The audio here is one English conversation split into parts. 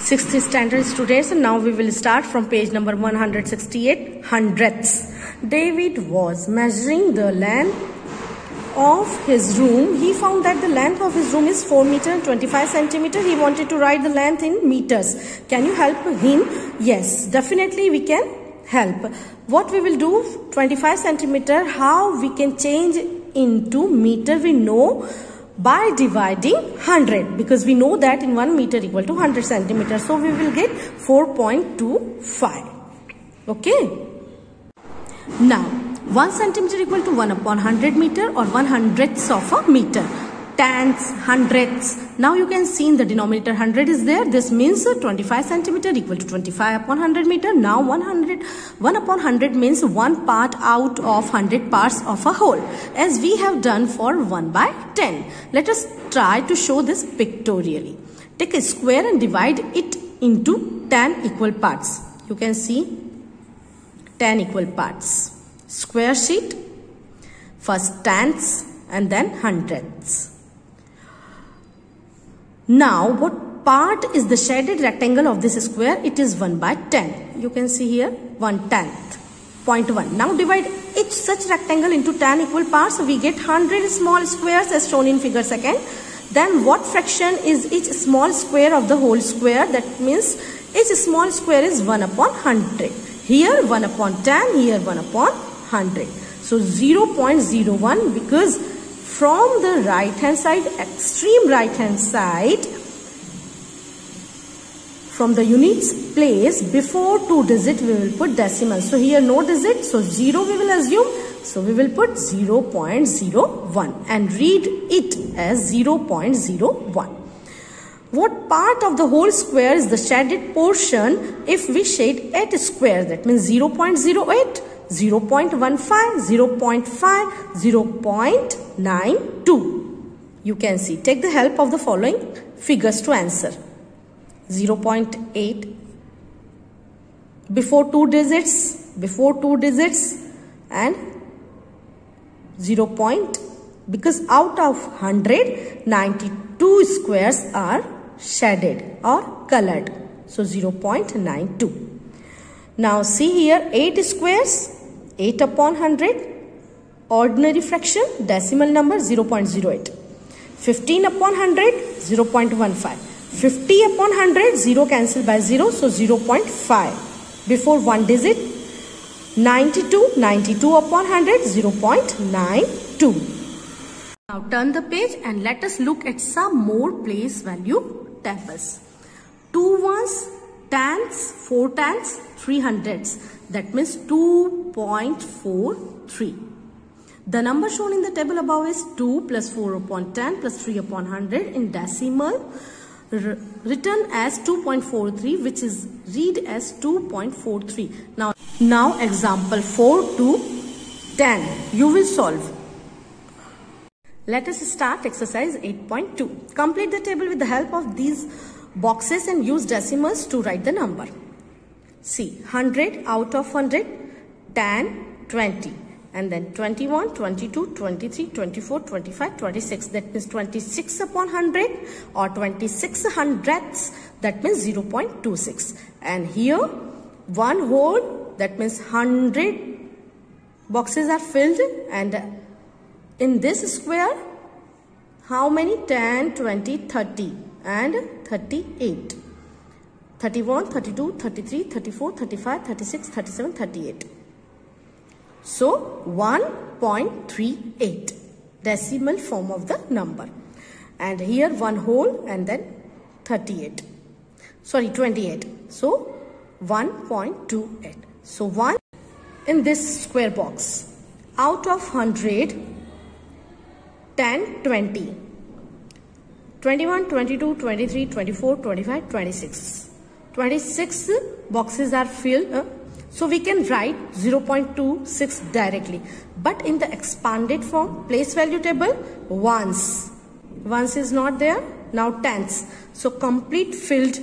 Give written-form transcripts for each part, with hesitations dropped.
6th standard students, and now we will start from page number 168, hundredths. David was measuring the length of his room. He found that the length of his room is 4 meter and 25 centimeter. He wanted to write the length in meters. Can you help him? Yes, definitely we can help. What we will do, 25 centimeter, how we can change into meter, we know by dividing 100, because we know that in 1 meter equal to 100 centimeters. So we will get 4.25. Okay. Now 1 centimeter equal to 1 upon 100 meter or 1/100ths of a meter. Tenths, hundredths. Now you can see in the denominator 100 is there. This means 25 centimeter equal to 25 upon 100 meter. Now 1 upon 100 means 1 part out of 100 parts of a whole, as we have done for 1/10. Let us try to show this pictorially. Take a square and divide it into 10 equal parts. You can see 10 equal parts. Square sheet, first tenths and then hundredths. Now what part is the shaded rectangle of this square? It is 1/10. You can see here 1/10. 0.1. Now divide each such rectangle into 10 equal parts. We get 100 small squares as shown in figure 2nd. Then what fraction is each small square of the whole square? That means each small square is 1 upon 100. Here 1 upon 10, here 1 upon 100. So 0.01, because from the right hand side, extreme right hand side, from the units place, before 2 digit we will put decimal. So here no digit, so 0 we will assume. So we will put 0.01 and read it as 0.01. What part of the whole square is the shaded portion? If we shade 8 squares, that means 0.08, 0.15, 0.5, 0.92. You can see. Take the help of the following figures to answer. 0.8 before 2 digits, and 0. Because out of 100, 92 squares are shaded or colored. So 0.92. Now see here 8 squares, 8 upon 100, ordinary fraction, decimal number 0.08. 15 upon 100, 0.15. 50 upon 100, 0 cancelled by 0, so 0.5. Before 1 digit, 92 upon 100, 0.92. Now turn the page and let us look at some more place value tables. 2 ones, tenths, 4 tenths, 3 hundredths. That means 2.43. The number shown in the table above is 2 plus 4 upon 10 plus 3 upon 100 in decimal, written as 2.43, which is read as 2.43. Now example 4 to 10. You will solve. Let us start exercise 8.2. Complete the table with the help of these boxes and use decimals to write the number. See, 100 out of 100, 10, 20. And then 21, 22, 23, 24, 25, 26. That means 26 upon 100 or 26 hundredths. That means 0.26. And here 1 whole, that means 100 boxes are filled. And in this square, how many? 10, 20, 30 and 38. 31, 32, 33, 34, 35, 36, 37, 38. So 1.38 decimal form of the number, and here 1 whole and then 28. Sorry, 28. So 1.28. So 1 in this square box. Out of 100, 10, 20, 21, 22, 23, 24, 25, 26. 26 boxes are filled. So we can write 0.26 directly. But in the expanded form, place value table, ones. Ones is not there. Now tenths. So complete filled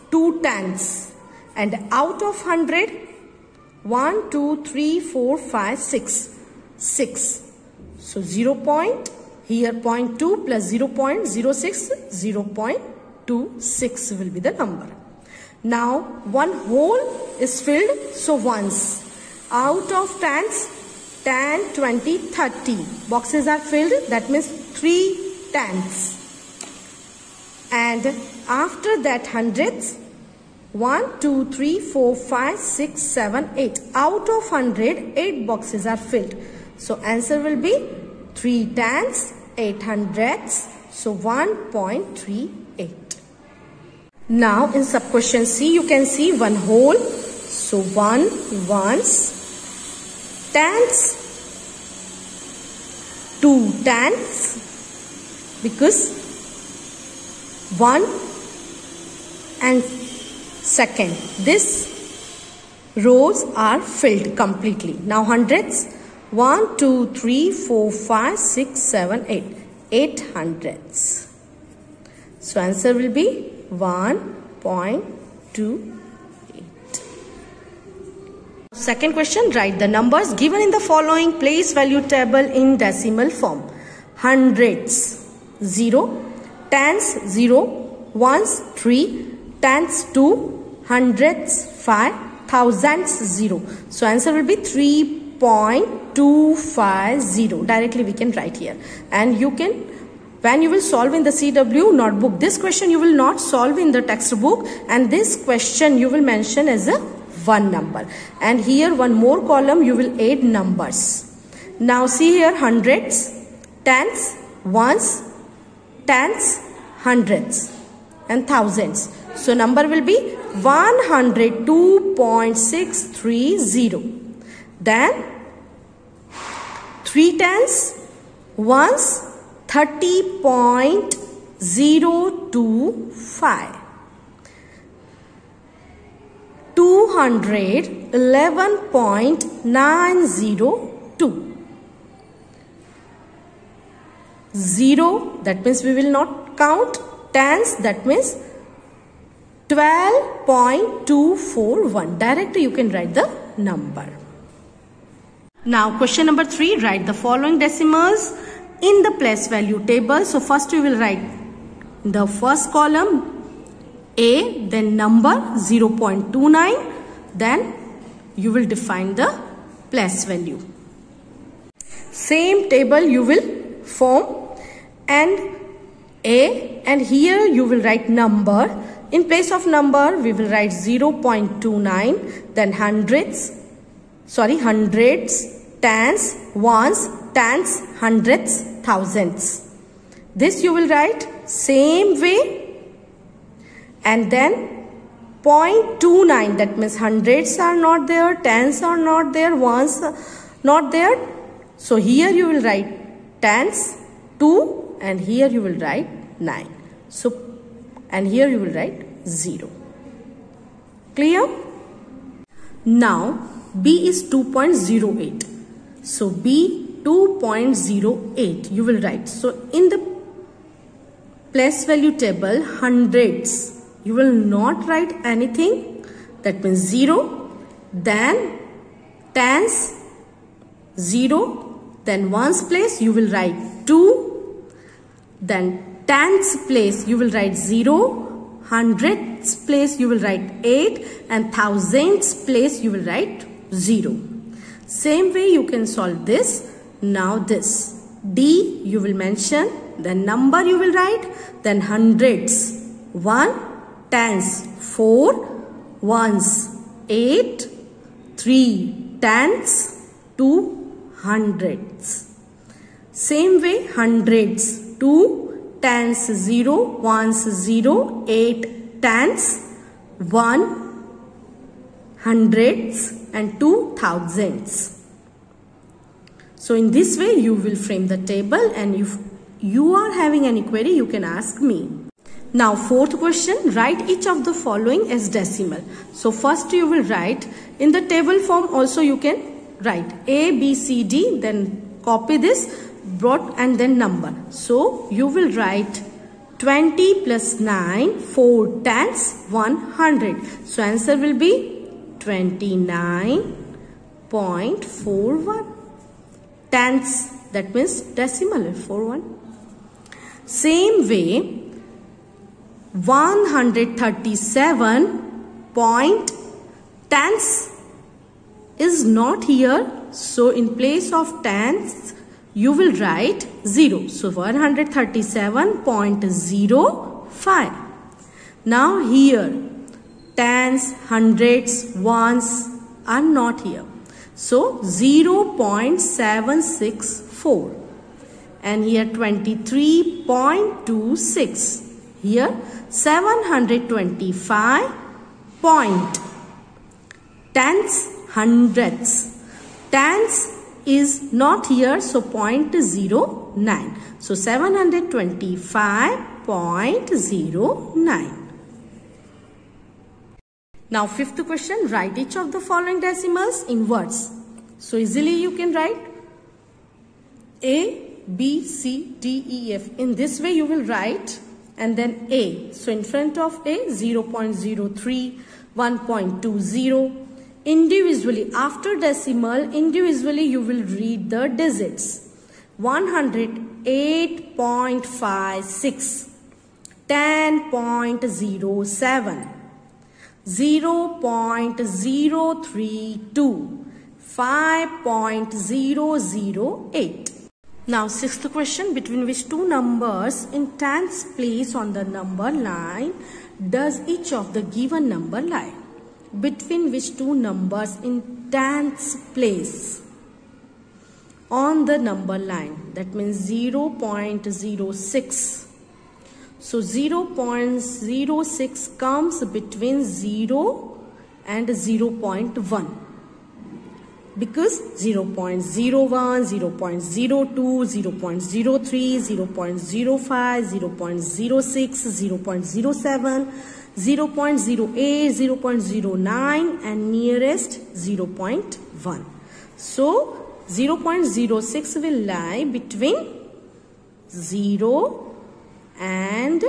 2 tenths. And out of 100, 1, 2, 3, 4, 5, 6. 6. So 0. Here 0.2 plus 0.06, 6 will be the number. Now 1 whole is filled, so once. Out of tens, 10, 20, 30 boxes are filled, that means 3 tens. And after that hundreds, 1, 2, 3, 4, 5, 6, 7, 8. Out of 100, 8 boxes are filled. So answer will be 3 tens, 8 hundreds. So 1.38. Now in sub question C, you can see 1 whole. So 1 ones, tens, 2 tens, because 1 and second, this rows are filled completely. Now hundreds, 1, 2, 3, 4, 5, 6, 7, 8. 8 hundreds. So answer will be 1.28. Second question, write the numbers given in the following place value table in decimal form. Hundreds 0, tens 0, ones 3, tens 2, hundreds 5, thousands 0. So answer will be 3.250. Directly we can write here. And you can, when you will solve in the CW notebook, this question you will not solve in the textbook, and this question you will mention as a one number. And here one more column you will add numbers. Now see here, hundreds, tens, ones, tens, hundreds and thousands. So number will be 102.630. Then 3 tens, ones, 30.025. 211.902. 0, that means we will not count. Tens, that means 12.241. Directly you can write the number. Now question number 3, write the following decimals in the place value table. So first we will write the first column A, then number 0.29, then you will define the place value. Same table you will form, and A, and here you will write number. In place of number we will write 0.29, then hundreds, tens, ones, tens, hundreds, thousands. This you will write same way. And then 0.29, that means hundreds are not there, tens are not there, ones are not there. So here you will write tens, 2, and here you will write 9. So, and here you will write 0. Clear? Now B is 2.08. So B 2.08 you will write. So in the place value table, hundreds, you will not write anything. That means 0, then tens 0, then ones place you will write 2, then tens place you will write 0, hundreds place you will write 8, and thousands place you will write 0. Same way you can solve this. Now this D you will mention, then number you will write, then hundreds 1, tens 4, ones 8, 3 tens, 2 hundreds. Same way hundreds 2, tens 0, ones 0, 8 tens, 1 hundreds, and 2 thousands. So in this way you will frame the table, and if you are having any query you can ask me. Now fourth question, write each of the following as decimal. So first you will write in the table form, also you can write A, B, C, D, then copy this, brought, and then number. So you will write 20 plus 9, 4 tens, 100. So answer will be 29.41. Tens, that means decimal 41. Same way 137.10 is not here. So in place of tens, you will write 0. So 137.05. Now here, tens, hundreds, ones are not here. So 0.764. And here 23.26. Here 725 point. Tens, hundreds. Tens is not here, so 0.09. So 725.09. Now fifth question, write each of the following decimals in words. So easily you can write A, B, C, D, E, F. In this way you will write and then A. So in front of A, 0.03, 1.20. Individually, after decimal, individually you will read the digits. 108.56, 10.07, 0.032, 5.008. Now sixth question, between which two numbers in tens place on the number line does each of the given number lie? Between which two numbers in tens place on the number line? That means 0.06. So 0.06 comes between 0 and 0.1. Because 0.01, 0.02, 0.03, 0.05, 0.06, 0.07, 0.08, 0.09 and nearest 0.1. So 0.06 will lie between 0 and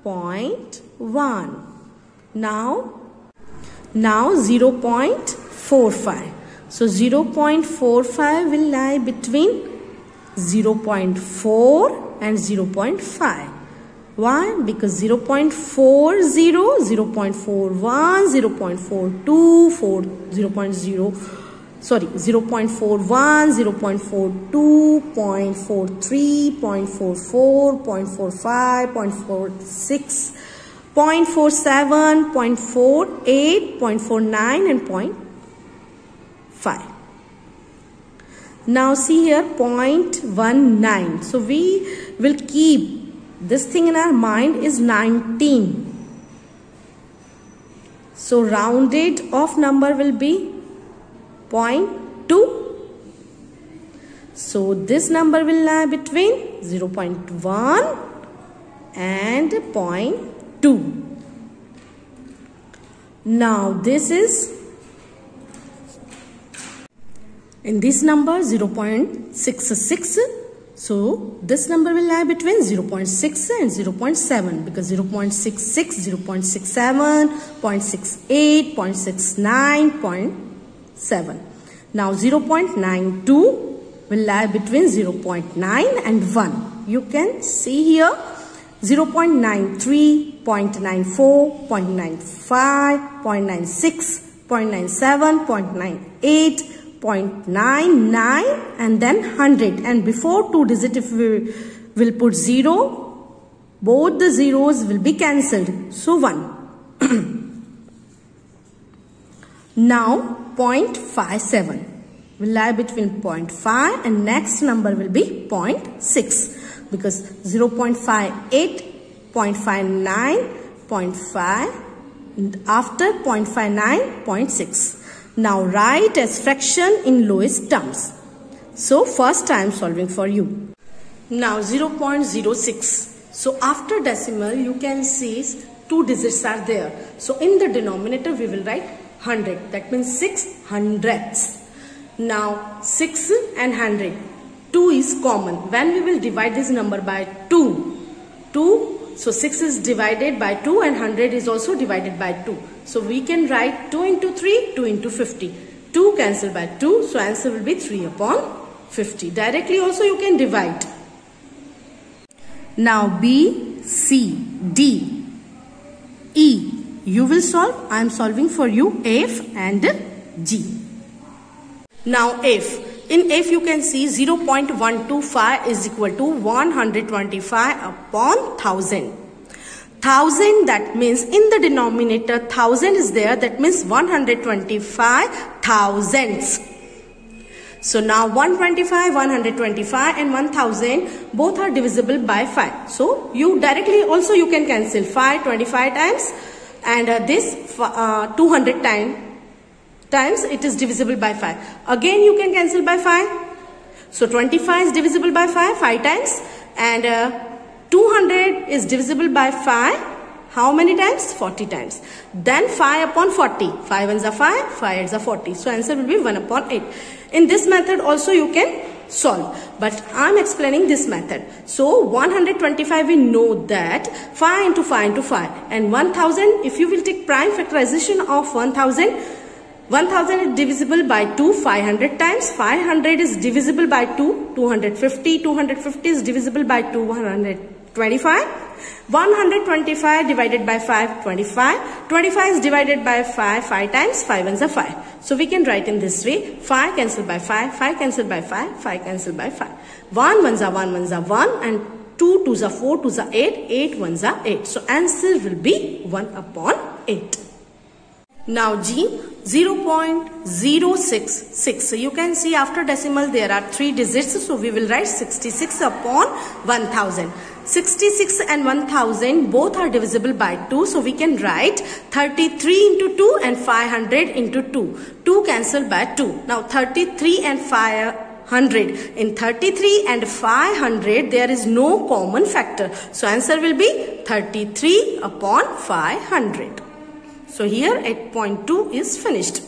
0.1. Now 0.45. So 0.45 will lie between 0.4 and 0.5. Why? Because 0.40, 0.41, 0.42, 0.41, 0.42, 0.43, 0.44, 0.45, 0.46, 0.47, 0.48, 0.49 and 0.5. Now see here 0.19. So we will keep this thing in our mind is 19. So rounded off number will be 0.2. So this number will lie between 0.1 and 0.2. Now this is in this number 0.66. So this number will lie between 0.6 and 0.7 because 0.66, 0.67, 0.68, 0.69, 0.7. Now 0.92 will lie between 0.9 and 1. You can see here 0.93, 0.94, 0.95, 0.96, 0.97, 0.98, 0.99 and then 100. And before two digit, if we will put 0, both the zeros will be cancelled. So 1. Now 0.57 will lie between 0.5 and next number will be 0.6 because 0.58, 0.59, 0.5 and after 0.59, 0.6. Now write as fraction in lowest terms. So first I am solving for you. Now 0.06. So after decimal you can see two digits are there. So in the denominator we will write 100. That means 6 hundredths. Now 6 and 100. 2 is common. When we will divide this number by 2. So 6 is divided by 2 and 100 is also divided by 2. So we can write 2 into 3, 2 into 50. 2 cancel by 2. So answer will be 3 upon 50. Directly also you can divide. Now B, C, D, E. You will solve. I am solving for you F and G. Now F. In F you can see 0.125 is equal to 125 upon 1000. 1000, that means in the denominator 1000 is there, that means 125 thousandths. So now 125, 125 and 1000 both are divisible by 5. So you directly also you can cancel 5 25 times and this 200 times it is divisible by 5. Again you can cancel by 5. So 25 is divisible by 5 times and 200 is divisible by 5. How many times? 40 times. Then 5 upon 40. 5 ones are 5, 5 eights are 40. So answer will be 1 upon 8. In this method also you can solve. But I am explaining this method. So 125 we know that 5 into 5 into 5. And 1000, if you will take prime factorization of 1000 is divisible by 2 500 times. 500 is divisible by 2 250. 250 is divisible by 2 125. 125 divided by 5 25. 25 is divided by 5 times. 5 ones are 5. So we can write in this way. 5 cancelled by 5. 5 cancelled by 5. 5 cancelled by 5. 1 ones are 1 ones are 1 and 2 twos are 4 twos are 8. 8 ones are 8. So answer will be 1 upon 8. Now G, 0.066. So you can see after decimal there are 3 digits. So we will write 66 upon 1000. 66 and 1000 both are divisible by 2. So we can write 33 into 2 and 500 into 2. 2 cancel by 2. Now 33 and 500. In 33 and 500 there is no common factor. So answer will be 33 upon 500. So here 8.2 is finished.